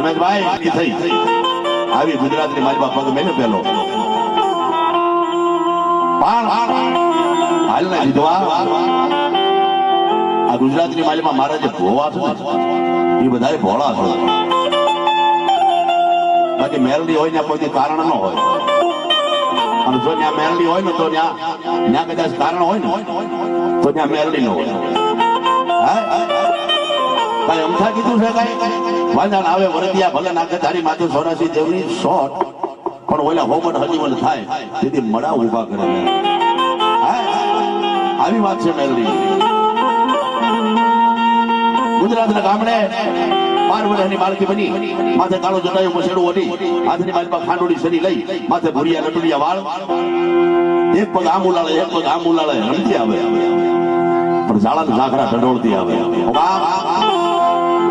રમેશભાઈ થઈ આવી ગુજરાતની મારી બાપ પગ મેને પેલો હાલના વિધવા આ ગુજરાતની માલીમાં મારા જે ભોવા છે એ બધા ભોળા છે. બાકી મેલડી હોય ને કોઈ કારણ ન હોય, અને જો ત્યાં મેલડી હોય ને તો ત્યાં કદાચ કારણ હોય ને તો ત્યાં મેલડી ન હોય. કઈ અમથા કીધું છે કઈ વાંધા આવે વરદિયા ભલે નાખે તારી માથે સોરાસી દેવની શોટ, પણ ઓલા હોમટ હજીવન થાય તેથી મડા ઉભા કરે. આવી વાત છે મેલડી. ગુજરાતના ગામડે 12 વર્ષની બાળકી બની, માથે કાળો જટાયું પછેડું ઓઢી, હાથની બાજુમાં ખાંડોડી શરી લઈ, માથે ભૂરિયા લટુડિયા વાળ, એક પગ આમ ઉલાળે એક પગ આમ ઉલાળે રમતી આવે, પણ ઝાડાના ઝાખરા ઢંઢોળતી આવે.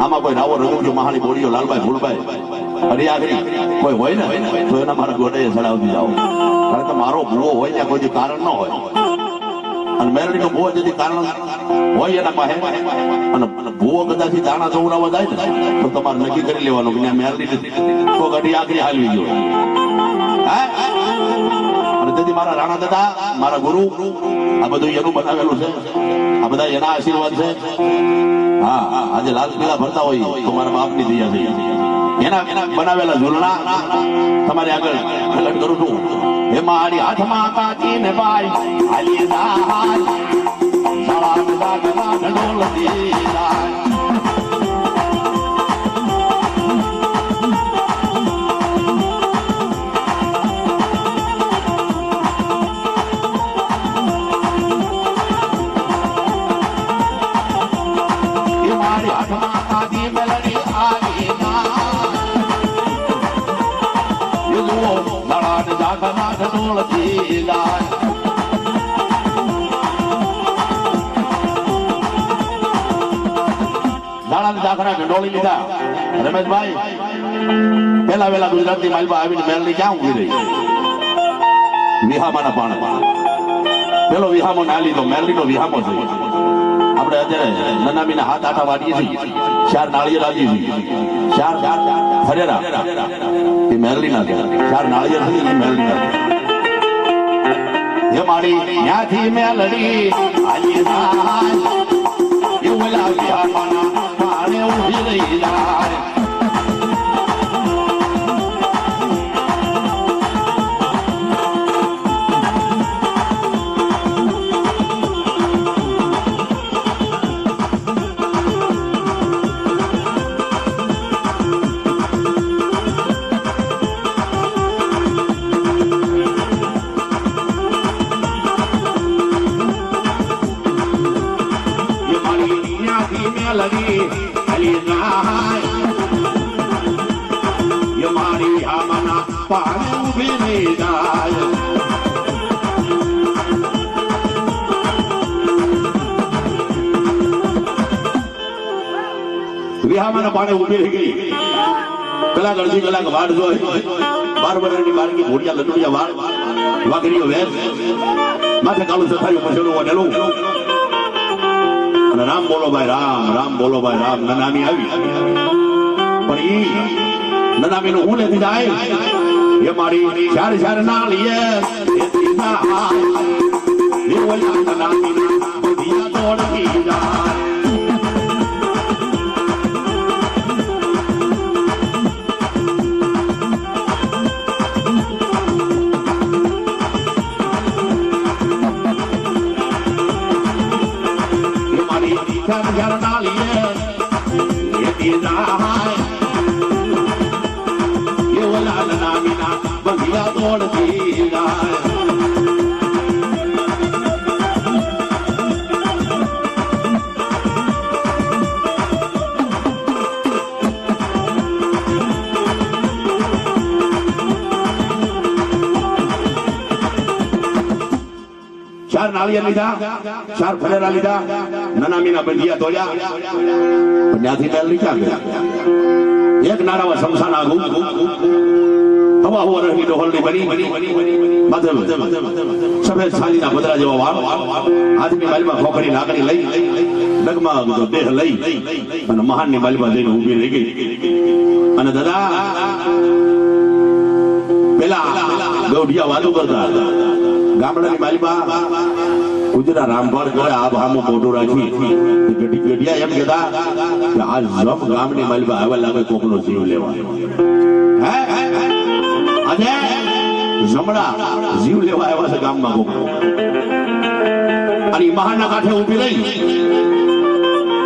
આમાં કોઈ રાવો રઘુજો મહાણી બોડીઓ લાલભાઈ ફૂલભાઈ હરિયાગરી કોઈ હોય ને તો એના મારા ગોડે ચડાવતી જાઓ, કારણ કે મારો ભૂવો હોય ત્યાં કોઈ કારણ ન હોય. અને મેલડી નો ભૂવો જેથી કારણ હોય એના પાસે, અને ભૂવો કદાચ દાણા ચૌરાવા જાય ને તો તમારે નક્કી કરી લેવાનું કે મેલડી તો ગાડી આખરી હાલવી ગયો. અને તેથી મારા રાણા દાદા મારા ગુરુ આ બધું એનું બનાવેલું છે, આ બધા એના આશીર્વાદ છે. હા, આજે લાલ પીળા ભરતા હોય તો મારા બાપની દયા છે. એના બનાવેલા ઝૂલણા તમારે આગળ પ્રગટ કરું છું. હે મારી હાથમાં કાચી ને બાઈ હાલી જાય, સળાગ દાગના ઢોલતી જાય. ઢંઢોળી લીધા. રમેશભાઈ પેલા વેલા ગુજરાતની માલમાં આવીને મેલડી ક્યાં ઉભી રહી? વિહામાના પાણે. પેલો વિહામો ના લીધો, મેલડીનો વિહામો છે. આપણે અત્યારે નનામીના હાથ આટા વાડીએ છીએ, 4 નાળિયેર આપીએ છીએ, 4 ફરેરા એ મેલડી ના 4 નાળિયેર નથી એ મેલડી ના. હે મારી ત્યાંથી મેલડી હાલી જાય, એવું વિહામાના પાણે ઉભી રહી જાય. વિહામાના પાણે ઉભી રહી ગઈ. કલાક અડધી કલાક વાડ જોઈ. 12 વર્ષની બાળકી ભોળિયા લટુડિયા વાળ, વાઘરીઓ વેશ, માથે કાળું સથાયું પછેડું ઓઢેલું, અને રામ બોલો ભાઈ રામ, રામ બોલો ભાઈ રામ નનામી આવી. પણ ઈ નનામી નું હું લેતી જાય, એ મારી 4 નાળીએ નનામી તોડતી જાય. ચાર નાળિયેર લીધા, 4 ફરેરા લીધા, નનામીના બંધિયા તોડ્યા, ત્યાંથી મેલડી ક્યાં ગયા? એક નારામાં શમશાન આગું હવા હવા રહી ડોહલની બની, માથે સફેદ છાલીના બદરા જેવા વાળ, હાથની બાજુમાં ખોખરી લાકડી લઈ, ડગમાં દેહ લઈ અને મહાનની બાજુમાં જઈને ઊભી રહી ગઈ. અને દાદા પેલા ગૌઢિયા વાતો કરતા ગામડાની મારીમાં ગુજરા રામભાણ કરે આ ભામું મોઢું રાખી ગઢિયા એમ કહેતા કે આ જમ ગામની મારીમાં આવા લાગે કોકનો જીવ લેવા આજે જમણા જીવ લેવા આવ્યા છે ગામમાં કોક અને મહાના કાંઠે ઉભી રહી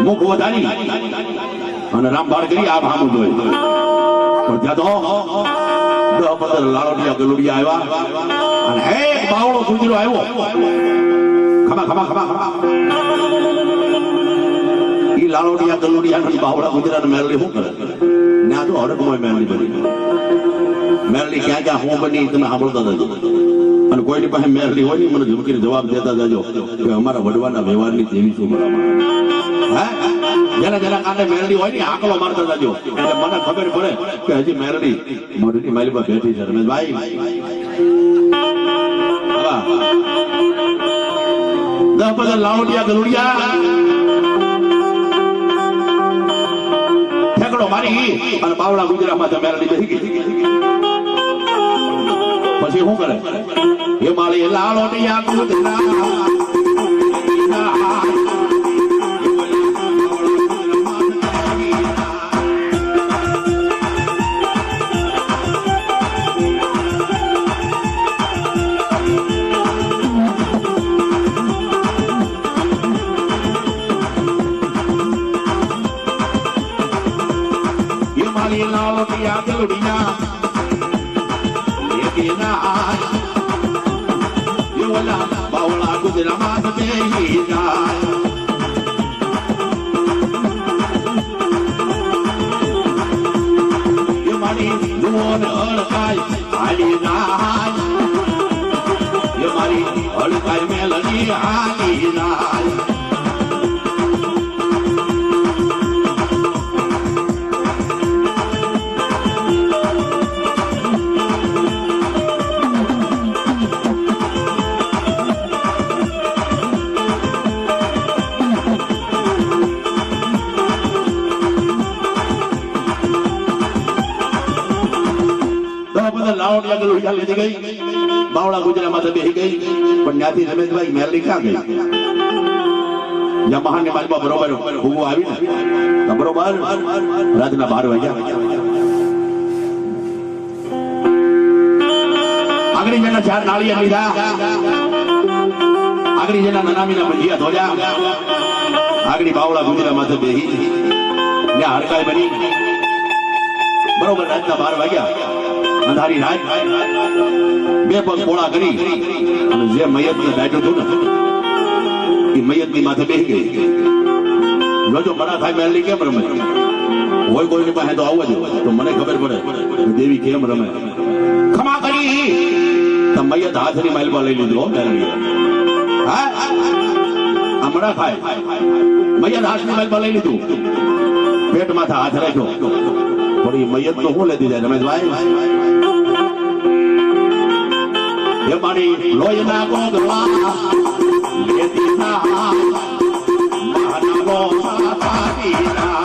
મુખ વધારી અને રામભાણ કરી આ ભામું જોઈ પણ ત્યાં તો 10-15 લાડોડિયા ગલુડિયા આવ્યા અને હે બાવળો ગુજરો આવ્યો ખમા ખમા ખમા ખમા ઈ લાડોડિયા ગલુડિયા બાવળા ગુજરાત મેરલી શું કરે ના તો હડકમોય મેરલી બની મેરલી ક્યાં ક્યાં હું બની તમે સાંભળતા જજો અને કોઈની પાસે મેરલી હોય ને મને ઝુમકીને જવાબ દેતા જજો કે અમારા વડવાના વ્યવહારની તેવી શું બરાબર જેના જેના કાંઠે મેરડી હોય ને આંકડો મારતા જજો એટલે મને ખબર પડે કે હજી મેરડી મોઢીની મારી પર બેઠી છે રમેશભાઈ 10-15 લાવડિયા ગલુડિયા ઠેકડો મારી અને બાવળા ગુજરાતમાં મેરડી બેસી ગઈ પછી શું કરે એ માળી લાવડિયા ગુજરાત બાવળા ગુજરાત બેહી જાય મારી જુઓને હળકાય હાલી જાય મારી હળકાય મેલડી હાલી જાય બાવળા ગુજરાતમાં બેસી ગઈ પણ ત્યાંથી રમેશભાઈ મેરડી ક્યાં ગઈ જ્યાં મહાનની બાજુમાં બરોબર ભૂગો આવી ને બરોબર રાતના 12 વાગ્યા આગળ જેના 4 નાળિયા લીધા આગળ જેના નનામીના ભજીયા ધોળ્યા આગળ બાવળા ગુજરાતમાં બેસી ત્યાં હડકાઈ બની બરોબર રાતના 12 વાગ્યા અંધારી રાત 2 પગ પોળા કરી અને જે મયત ને બેઠું હતું ને એ મયત ની માથે બેસી ગઈ જોજો બડા થાય મેરલી કેમ રમે હોય કોઈની પાસે તો આવવા દો તો મને ખબર પડે દેવી કેમ રમે ખમા કરી તો મયત હાથની માલમાં લઈ લીધો મેરલી હા હમણાં ખાય મયત હાથની માલમાં લઈ લીધું પેટ માથે હાથ રાખ્યો પણ એ મયત નો શું લેતી જાય રમેશભાઈ એ મારી લોહીના ગોગલા લેતી ના માના ગોગલા પાટીના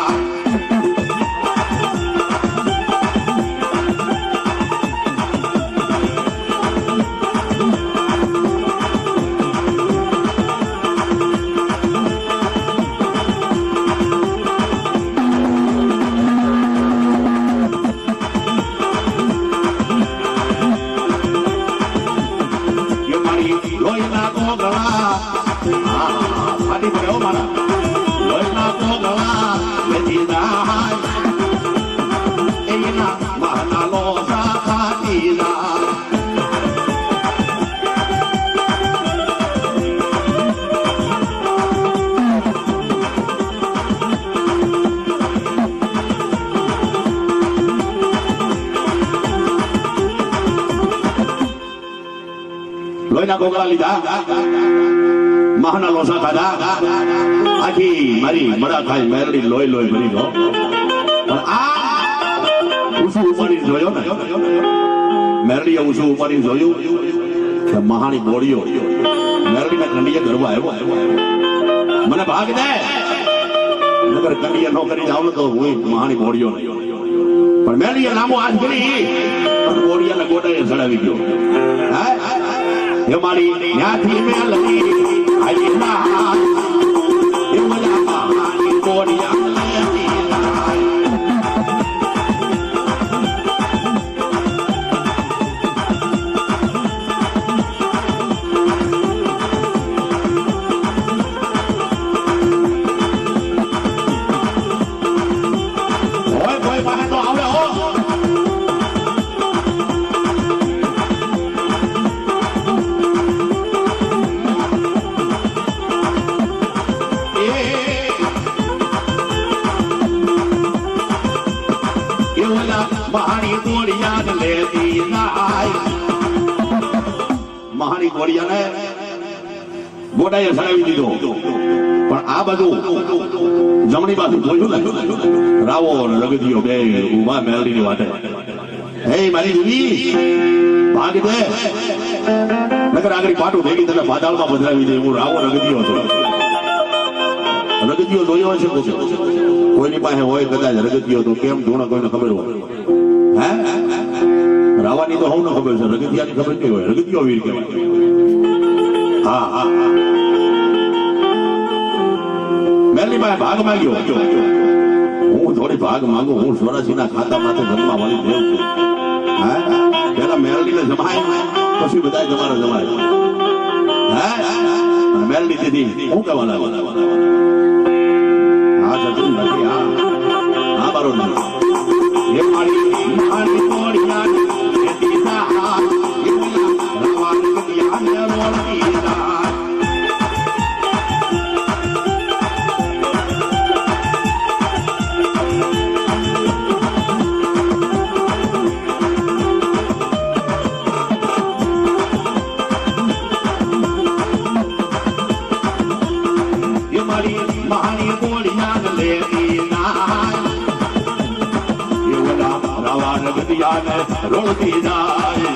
લોહીના ગોગળા લીધા મહાના લોસા ખાધા આખી મારી મડા ખાઈ મેરડી લોહી લોહી ભરી ગયો પણ આ ઉસું ઉપાડી જોયો ને મેરડીએ ઉસું ઉપાડી જોયું કે મહાની બોડીઓ મેરડીના કંડીએ ગરબા આવ્યો મને ભાગ દે નગર કંડીએ નો કરી જાવ તો હું મહાની બોડીઓ નહીં પણ મેલીએ લાંબો હાથ કરી અને ગોળિયાના ગોડાએ ચડાવી ગયો. હા એ મારી ત્યાંથી મેલડી આઈ ના એ મજા મારી ગોળિયા મહાની ગોળિયાને ગોડાએ સડાવી દીધો. પણ આ બધું જમણી બાજુ જોયું ને રાવો અને રગદીઓ બે ઉભા મેલડીની વાટે. હે મારી દીદી ભાગ દે નકર આગળ પાટું થઈ ગઈ તને પાતાળમાં પધરાવી દે. હું રાવો રગદીઓ હતો. રગદીઓ જોયો હશે કોઈની પાસે હોય કદાચ રગદીઓ તો કેમ ધૂણા કોઈને ખબર હોય. હે રાવાની તો હવને ખબર છે, રગદિયાની ખબર નહીં હોય. રગદિયો વીર કહેવાય. હા હા મેલની પાસે ભાગ માંગ્યો. હું થોડી ભાગ માંગુ. હું 84ના ખાતામાંથી જન્મા વાળી દેવ છું. હા પેલા મેલડીને જમાય પછી બધા તમારે જમાય. હા મેલડી દીદી હું કહેવા લાગો હા જતું નથી. હા મારો નથી એ મારી રોતી જાય.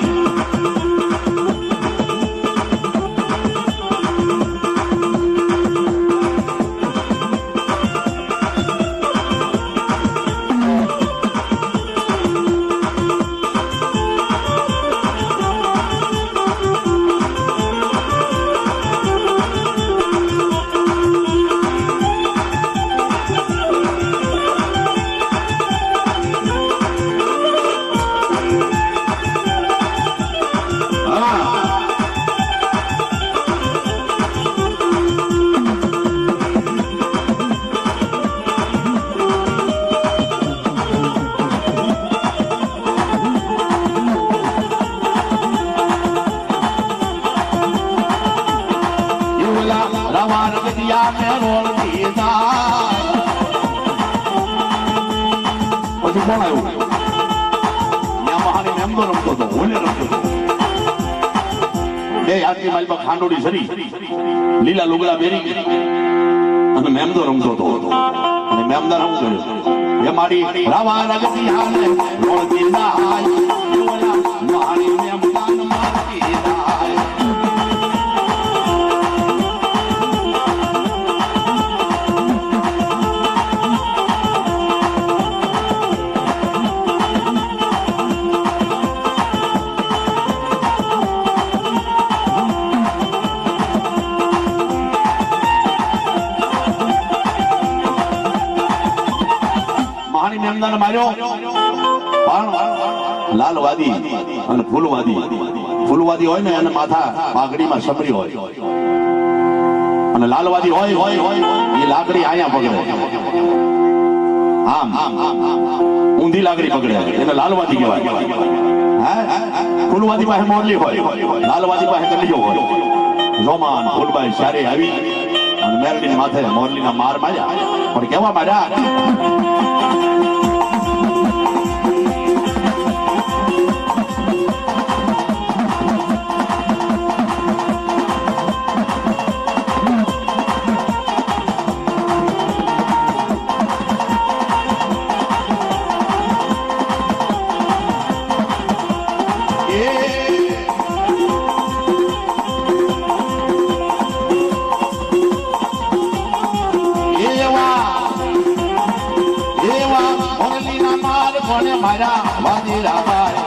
પછી કોણ આવ્યું? મહાની મેમદો રમતો હતો, હોલે રમતો હતો. બે હાથની માલમાં ખાંડોડી સરી, લીલા લુગડા પહેરી અને મેમદો રમતો હતો. અને મેમદાર શું કર્યું? એ મારી રાવા રગતી હાલે રોળતી નાય મહાની મેમદાન મારતી નાય. માર્યો પણ લાલવાદી અને ફૂલવાદી હોય ને એને માથા પાઘડીમાં સબરી હોય અને લાલવાદી હોય એ લાકડી આયા પકડે. આમ ઊંધી લાકડી પકડે એને લાલવાદી કહેવાય. ફૂલવાદી પાસે મોરલી હોય, લાલવાદી પાસે કલીઓ હોય. જોમાન ફૂલબાઈ સારે આવી અને મેરડી માથે મોરલીના માર માર્યા. પણ કેવા માર્યા? કોને મારા વાદી રામાય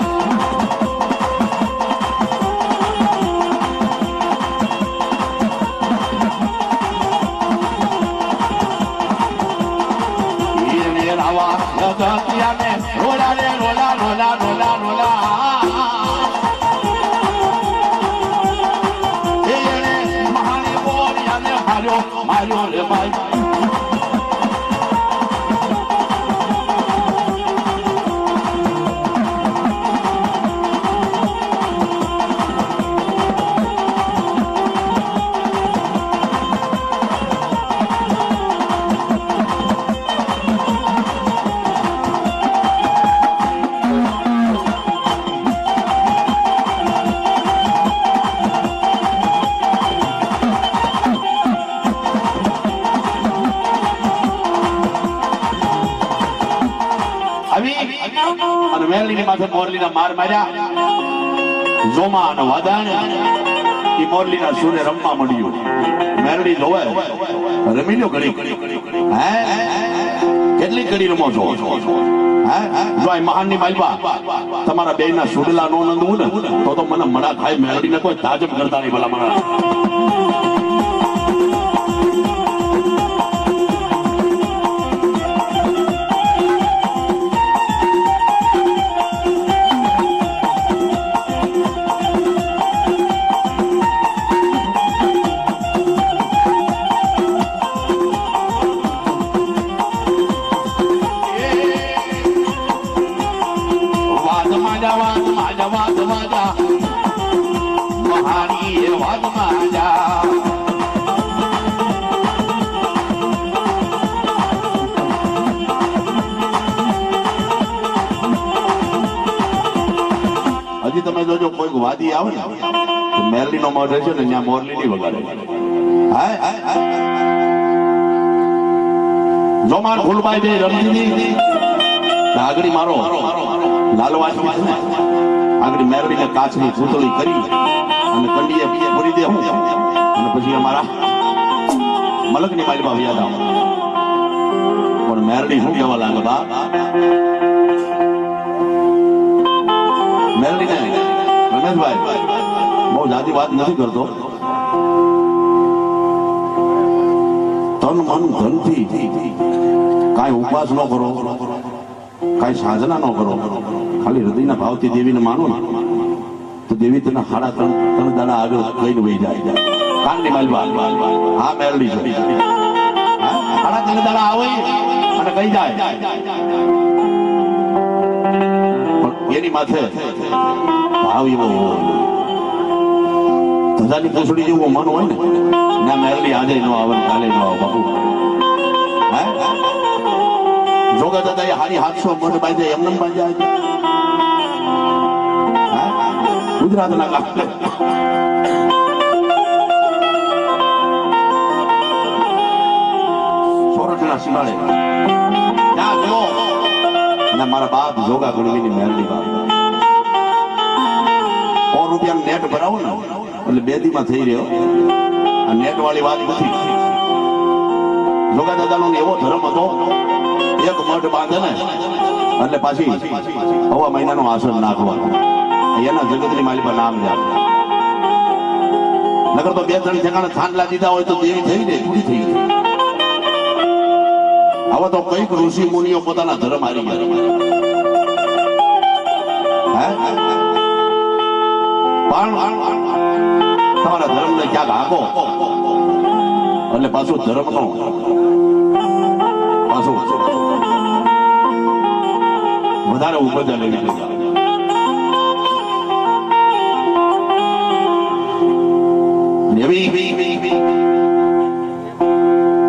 રોલા રે રોલા રોલા રોલા રોલા મહાની બોલિયાને માર્યો રે ભાઈ અને મેરલીની માથે મોરલીના માર માર્યા જોમા અને વાદાણ એ મોરલીના સુરે રમવા મળ્યું મેરલી જોવે રમી લો ઘડી હે કેટલી ઘડી રમો છો હે જો આ મહાનની માલબા તમારા બેયના સુડલા નો નંદવું ને તો મને મડા ખાય મેરલીને કોઈ તાજબ કરતા નહીં ભલા મને તમે જોજો કોઈ વાદી આવે ને મેરલી નો મોઢ છે ને ત્યાં મોરલી ની વગાડે જો માર ફૂલબાઈ બે રમતી આગળ મારો લાલવાસી છે ને આગળ મેરલી ને કાચની પૂતળી કરી અને કંડીએ પૂરી દે હું અને પછી અમારા મલક ની માલમાં યાદ આવે પણ મેરલી શું કહેવા લાગે બા મેરલી ને રમેશભાઈ બહુ જાદી વાત નથી કરતો તન મન ધનથી કાંઈ ઉપવાસ ન કરો કાંઈ સાધના ન કરો ખાલી હૃદયના ભાવથી દેવીને માનો ને તો દેવી તેના હાડા ત્રણ દાડા આગળ કઈને વહી જાય કાનની માલબા હા મેરલી છે હાડા ત્રણ દાડા આવે અને કઈ જાય એની માથે ભાવ એવો ધજાની પૂછડી જેવું મન હોય ને ના મેરલી આજે ન આવે કાલે ન આવે બાપુ જોગા દાદા એ હારી 700 મઠ બાંધે એમને બાંધ્યા ગુજરાતના કાપલે સોરઠના સીમાડે ત્યાં ગયો અને મારા બાપ જોગા ગણવીની મેરલી બાપ ₹100 નેટ ભરાવો ને એટલે 2 દીમાં થઈ રહ્યો આ નેટ વાળી વાત નથી જોગા દાદાનો એવો ધર્મ હતો એક મઠ બાંધે ને એટલે પાછી હવા મહિનાનું આસન નાખવાનું એના જગતની માલિકા નામ લે નગર તો 2-3 ઠેકાણે થાંડલા દીધા હોય તો દેવી થઈ ને પૂરી થઈ ગઈ હવે તો કઈક ઋષિ મુનિઓ પોતાના ધર્મ હારી ગયા તમારા ધર્મ ને ક્યાંક આગો એટલે પાછું ધર્મ નો પાછું વધારે ઉપજા લેવી જોઈએ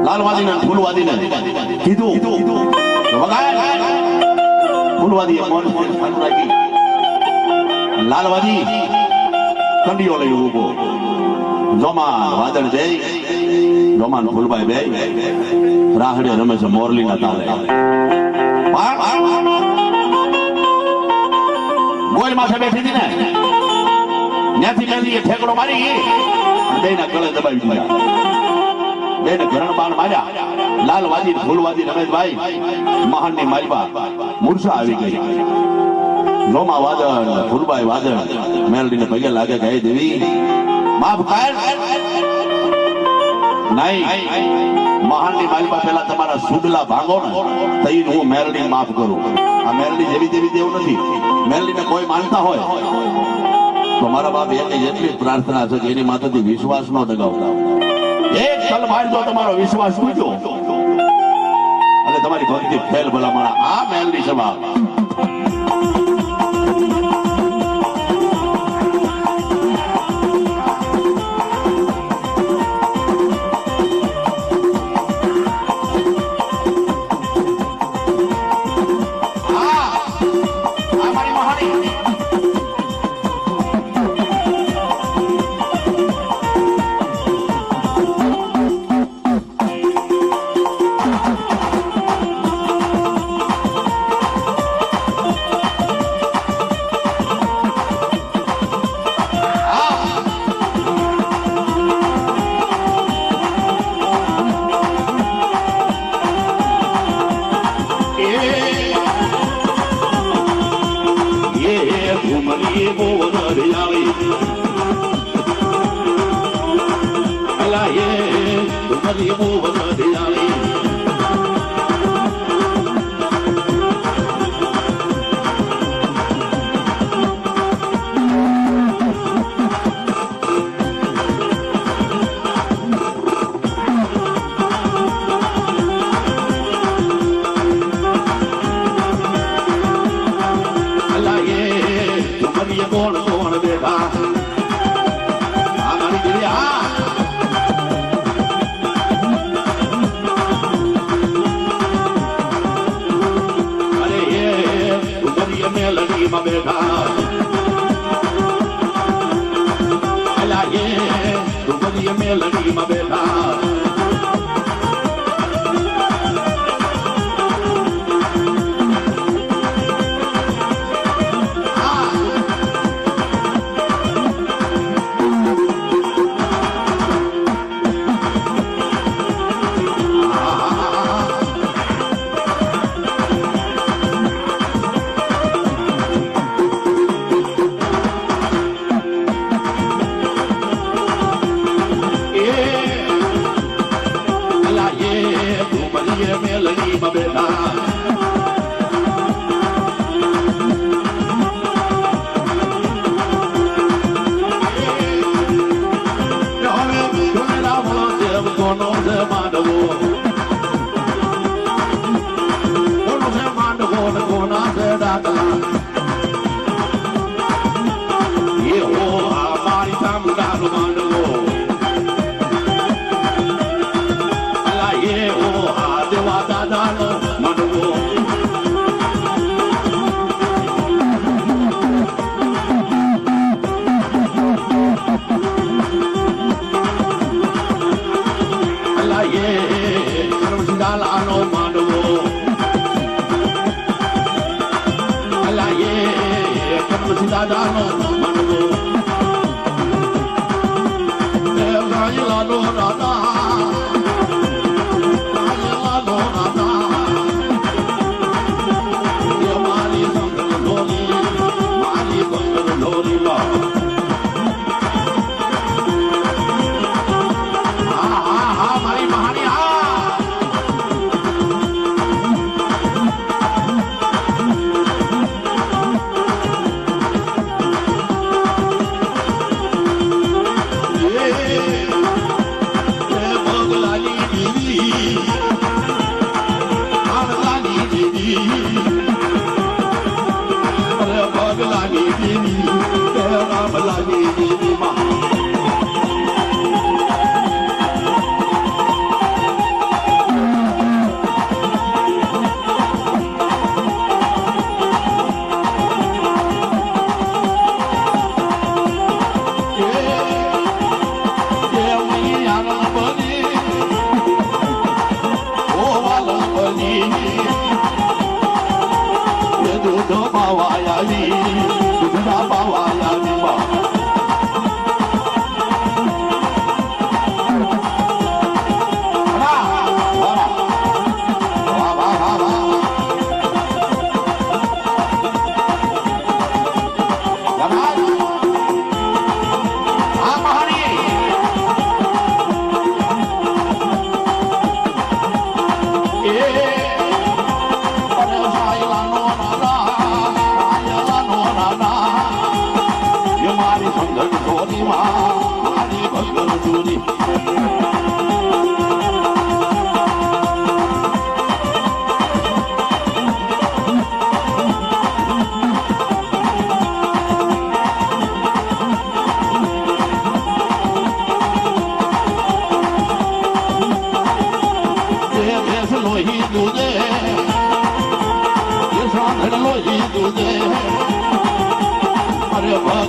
લાલવાદી ને ફૂલવાદી ને કીધું ફૂલવાદી લાલવાદી કંડીઓ લઈ ઉભો જોમાન વાદળ જઈ જોમાન ફૂલભાઈ બે રાહડે રમે છે મોરલી ના તાલે ગોળ માથે બેઠી હતી ને ત્યાંથી મેલી ઠેકડો મારી બેના ગળે દબાવી દીધા બેન ઘરણ બાણ માર્યા, લાલવાદી ફૂલવાદી રમેશભાઈ મહાનની માલબા મૂર્છા આવી ગઈ. લોમા વાદળ ફૂલબાઈ વાદળ મેલડીને પગે લાગે કે હે દેવી માફ કર. નહીં, મહાનની માલબા પેલા તમારા સુડલા ભાંગો ને તઈ હું મેલડી માફ કરું. આ મેલડી જેવી તેવી દેવ નથી. મેલડીને કોઈ માનતા હોય તો મારા બાપ એની જેટલી જ પ્રાર્થના છે કે એની માથેથી વિશ્વાસ ન દગાવતા. એક તલ મારજો તમારો વિશ્વાસ મૂક્યો અને તમારી ભક્તિ ફેલ ભલામણા. આ મેલડી સભા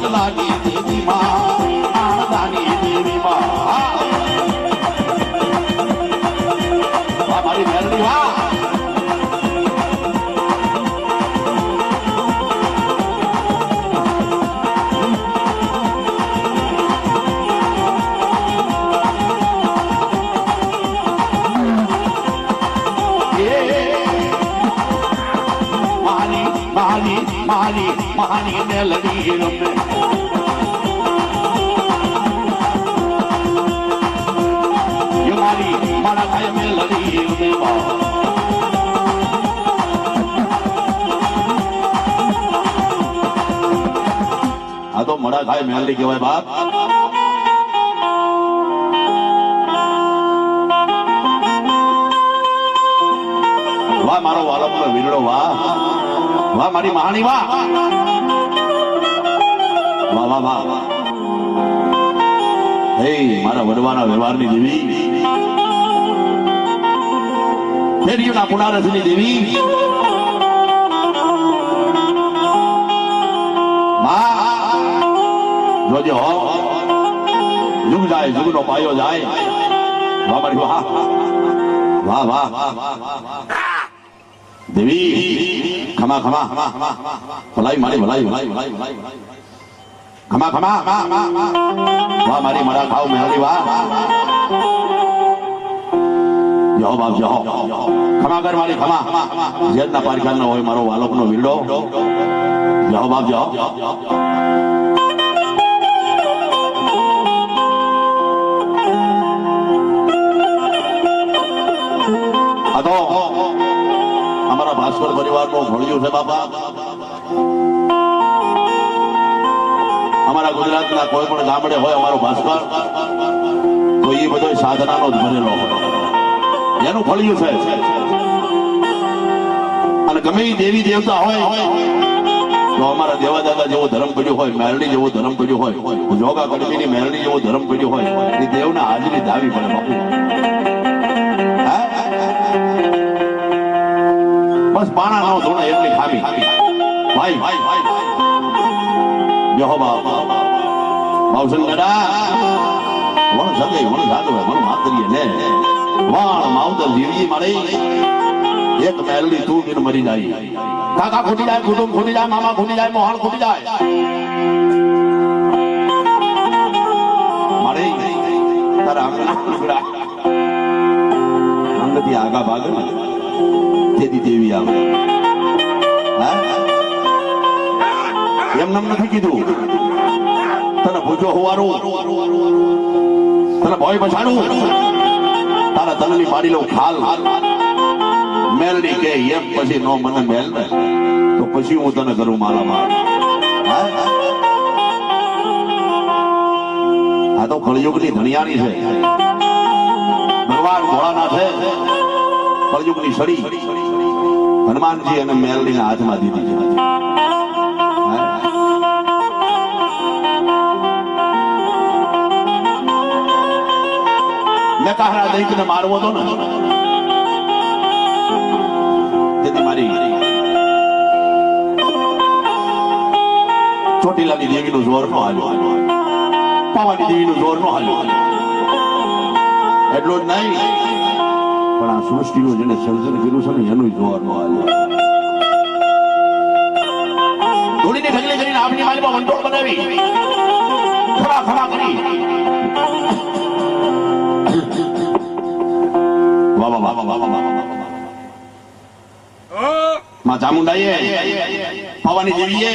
લાગી દેવી માં આણદાની દેવી માં વાહ મારી મેલડી વાહ મહાની મેલડી રમે મારી મારા ભાઈ મેલડી રમે આ તો મડા ખાય મેલડી કહેવાય બાપ વાહ મારો વાલમનો વીરડો વાહ વાહ મારી મહાની વાહ વાહ વાહ વાહ હે મારા વડવાના વ્યવહારની દેવી ફેરીઓના પુનારસની દેવી જોજો યુગ જાય યુગનો પાયો જાય વાહ મારી વાહ વાહ વાહ દેવી ખમા ખમા ભલાઈ મારી ભલાઈ ખમા ખમા વાહ મારી મરા ખાવ મેળવી વાહ જાઓ બાપ જાઓ ખમા કર મારી ખમા જેટના પારખાન ન હોય મારો વાલોકનો વીરડો જાઓ બાપ જાઓ આ તો અમારા ભાસ્કર પરિવારનો ભણ્યું છે બાપા અમારા ગુજરાતના કોઈ પણ ગામડે હોય અમારો ભાસ્કર તો એ બધો સાધનાનો જ ભરેલો હોય એનું ફળિયું છે અને ગમે એ દેવી દેવતા હોય તો અમારા દેવાદાદા જેવો ધર્મ પડ્યો હોય મેરડી જેવો ધર્મ પડ્યો હોય જોગા કડબીની મેરડી જેવો ધર્મ પડ્યો હોય એ દેવના હાજરી ધાવી પડે બાપુ બસ પાણા નો ધોણે એટલી ખામી ભાઈ યહો બાપ બાવસન ગડા વણ સગે વણ જાગવે વણ માતરીએ ને વાણ માવતર જીવી મારે એક મેલડી તું બિન મરી જાય કાકા ખોટી જાય કુટુંબ ખોટી જાય મામા ખોટી જાય મોહાણ ખોટી જાય મારે તારા આંગણા અંગથી આગા ભાગે ને તેથી દેવી આવે એમ નામ નથી કીધું તને ભૂજો હોવાનું તને ભય પછાડું તારા તનની પાડી લઉં ખાલ મેલડી કે એમ પછી નો મને મેલ ને તો પછી હું તને કરું મારા માર આ તો કળયુગની ધણિયાણી છે ભગવાન ભોળાનાથે કળયુગની છડી હનુમાનજી અને મેલડીના હાથમાં દીધી છે મેં કહારા દઈને મારવો તો ને તેથી મારી ચોટીલાની દેવીનું જોર નો હાલ્યો પાવાની દેવીનું જોર નો હાલ્યો એટલો જ નહીં પણ આ સૃષ્ટિનું જેને સર્જન કર્યું છે ને એનું જોર નો હાલ્યો ધૂળીને ઢગલી કરીને આપણી માલીમાં વંટોળ બનાવી ખરા ખરા કરી માં ચામુંડાઈએ પાવાની દેવીએ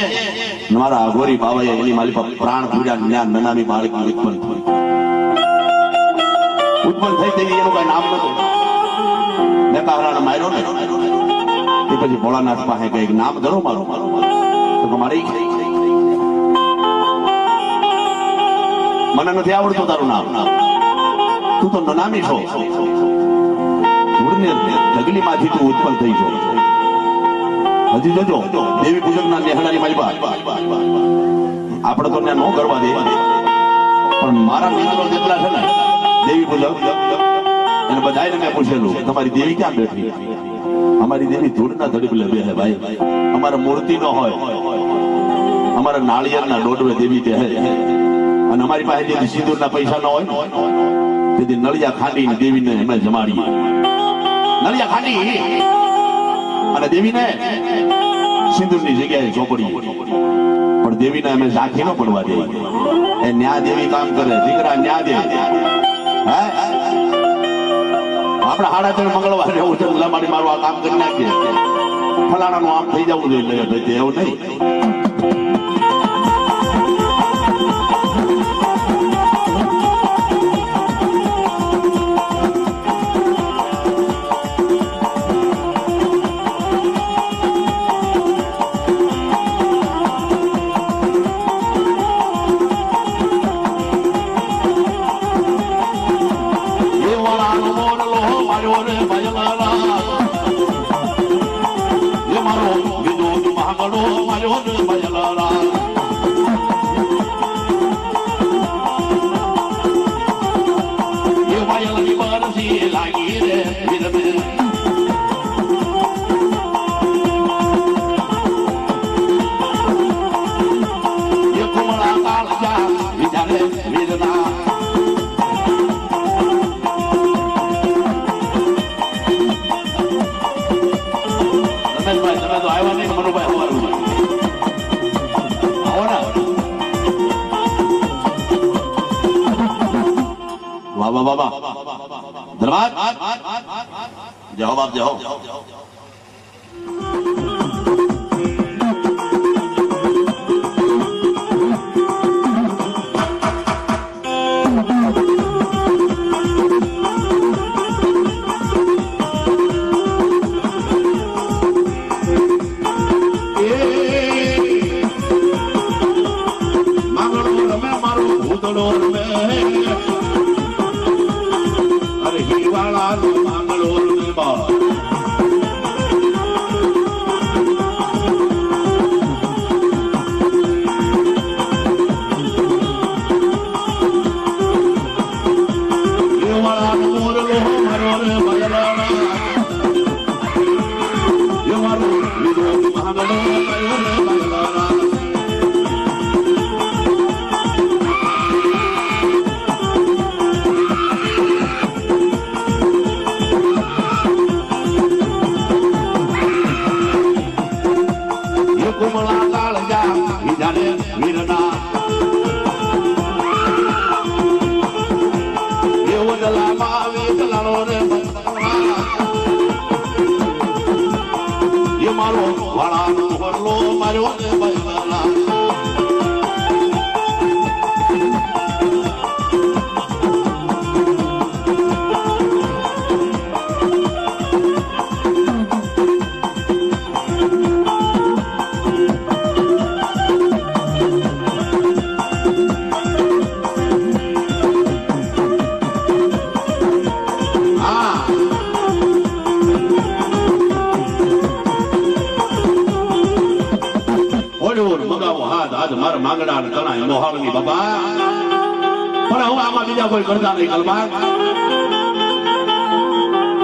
મારા અઘોરી બાવાએ એની માલી પર પ્રાણ પૂર્યા જ્ઞાન નનામી બાળક ઉત્પન્ન થઈ તેવી એનું કઈ નામ નતું મેં કહારાને માર્યો ને તે પછી ભોળાનાથ પાસે કઈક નામ ધરો મારું તો મારી મને નથી આવડતું તારું નામ તું તો નનામી છો ઢગલી માંથી તું ઉત્પન્ન થઈ છો હજી જોજો દેવી પૂજક ના નેહડાની મારી બાદ આપણે તો ત્યાં ન કરવા દે પણ મારા મિત્રો જેટલા છે ને દેવી પૂજક એને બધાને મેં પૂછેલું તમારી દેવી ક્યાં બેઠી અમારી દેવી ધૂળના ધડબલે બેસે ભાઈ અમારે મૂર્તિ ન હોય અમારા નાળિયેરના દોડવે દેવી તે હે અને અમારી પાસે જે સિંદૂરના પૈસા ન હોય તેથી નળિયા ખાંડીને દેવીને અમે જમાડીએ. નળિયા ખાંડી અને દેવીને સિંદૂરની જગ્યાએ ચોપડીએ. પણ દેવીને અમે ઝાંખી ન પડવા દઈએ. એ ન્યા દેવી કામ કરે, દીકરા ન્યા દે. આપણે 3.5 મંગળવારે એવું છે, લમાડી મારું આ કામ કરી નાખીએ, ફલાણાનું આમ થઈ જવું જોઈએ, એવું નહીં. જવાબ આપજો.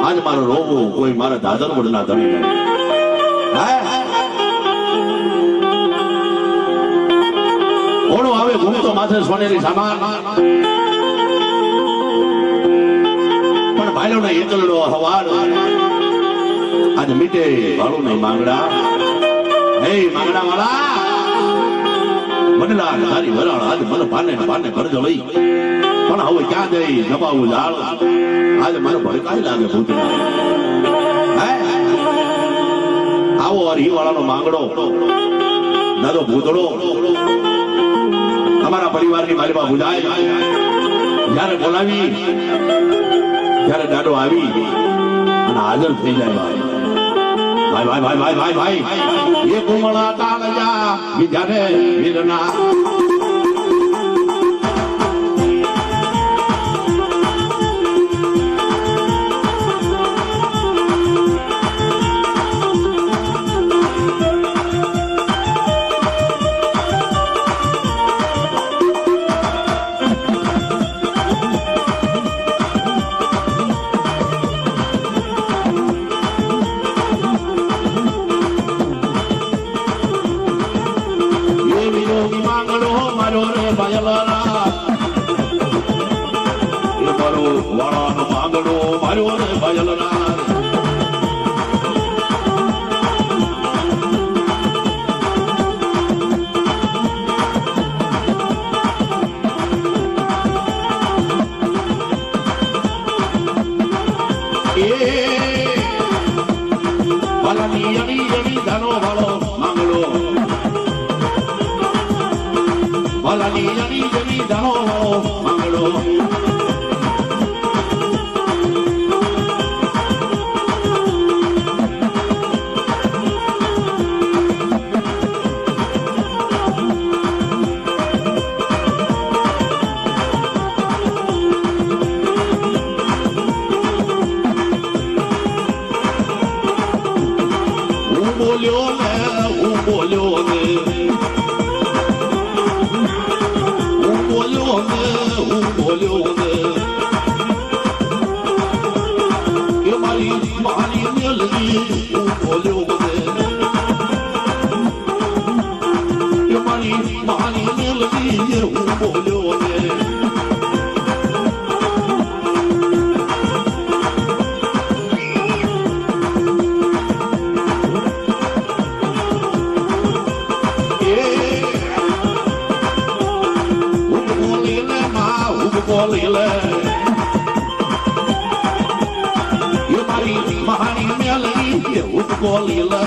આજ મારો રોવું કોઈ મારા દાદર વડના ધણી ઓળો આવે ઘૂમતો માથે સોનેરી સામાન, પણ ભાઈલો ને એકલડો હવાર આજ મીટે ભાડું નહીં માંગડા. હે માંગડા વાળા વડલા તારી વરાળ આજ મને પાને કરજો લઈ, પણ હવે ક્યાં જઈ નભાવું ઝાડ આજે મારો ભડકાઈ લાગે ભૂતના. આવો હરિવાળાનો માંગડો દાદો ભૂતળો અમારા પરિવારની માલિકા બુજાય જયારે બોલાવી ત્યારે દાડો આવી અને હાજર થઈ જાય. ભાઈ ભાઈ ભાઈ ભાઈ ભાઈ ભાઈ એ કુમળા કાળજા બીજાને વીરના માંગડો મારો રે ભયલના એ મારો વાળાનો માંગડો મારો રે ભયલના ધનો વાળો માંગડો ભલાની જની જની ધનો વાળો માંગડો બોલ્યો ને હું બોલ્યો ને હું બોલ્યો ને હું બોલ્યો ને કે મારી મારી મેલડી હું બોલ્યો ને કે મારી મારી મેલડી હું બોલ્યો ને બોલીલે એ મારી મહાની મેલડી હું બોલીલે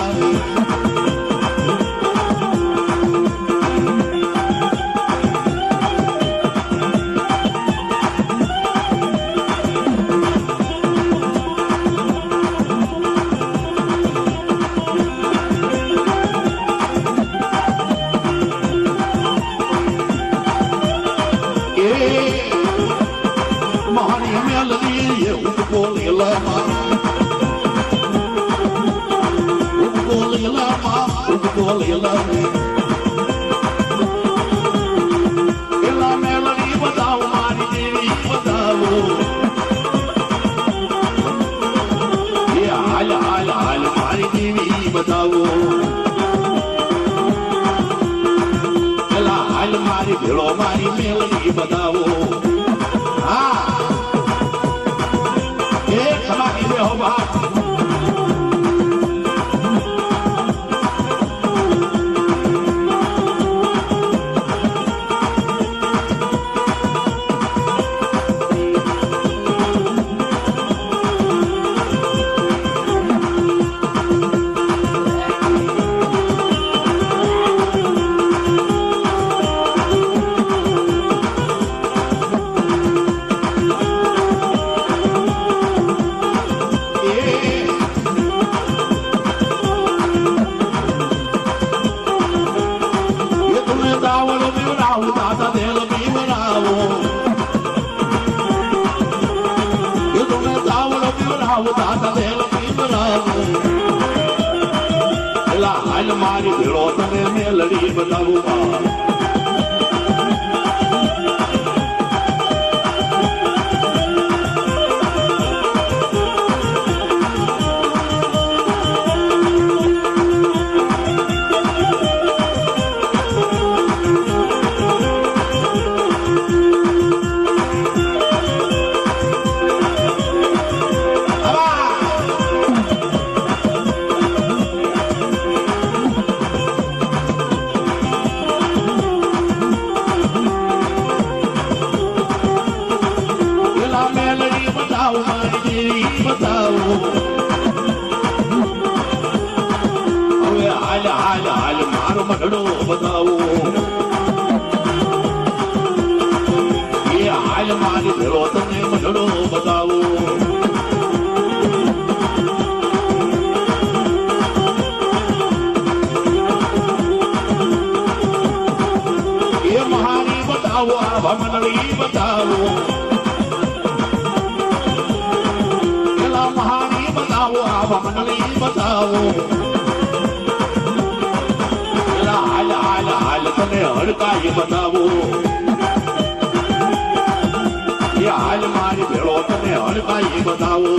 પેલા મેલડી બતાવો મારી દેવી બતાવો એ હાલ હાલ હાલ મારી દેવી બતાવો પેલા હાલ મારી ભેળો મારી મેલડી બતાવો હા એ સમાગી દે હો બાપ મારી ભેળો તને મેલડી બતાવું હવે હાલ હાલ હાલ મારો મઢડો બતાવો એ હાલ મારી ભેળો તને મઢડો બતાવો એ મહાની બતાવો આ મંડળી બતાવો મંડળી બતાવો હાલ હાલ હાલ તને હડકાઈ બતાવો એ હાલ મારી ભેળો તને હડકાઈ બતાવો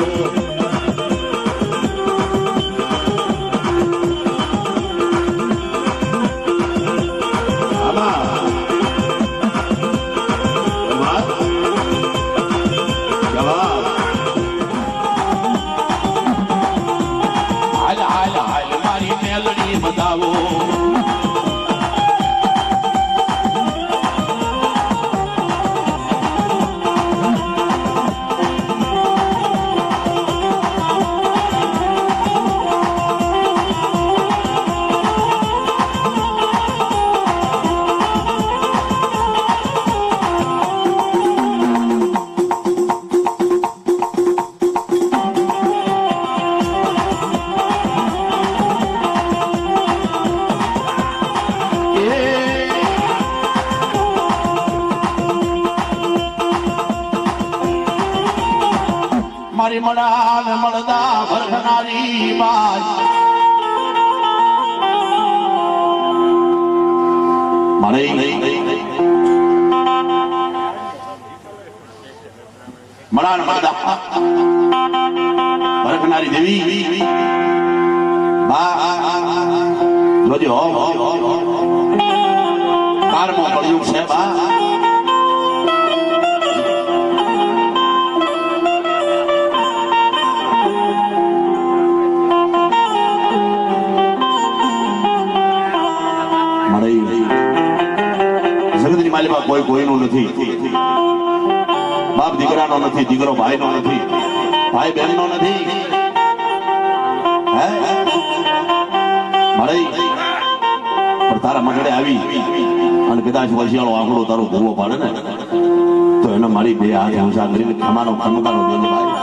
આમાં મારી મળા ને મળદા ભરખનારી બાઈ મારે મળા ને મળદા ભરખનારી દેવી બા જોજો કારમો પડ્યું છે બા જગતની માલિકા કોઈ કોઈનું નથી બાપ દીકરાનો નથી દીકરો ભાઈનો નથી ભાઈ બહેનનો નથી હે મારે પણ તારા મંડળે આવી અને કદાચ વસિયાળો આંકડો તારો ભૂવો પાડે ને તો એને મારી બે હાથ ઊંચા કરીને ખમાનો ખમકાનો દેજો ભાઈ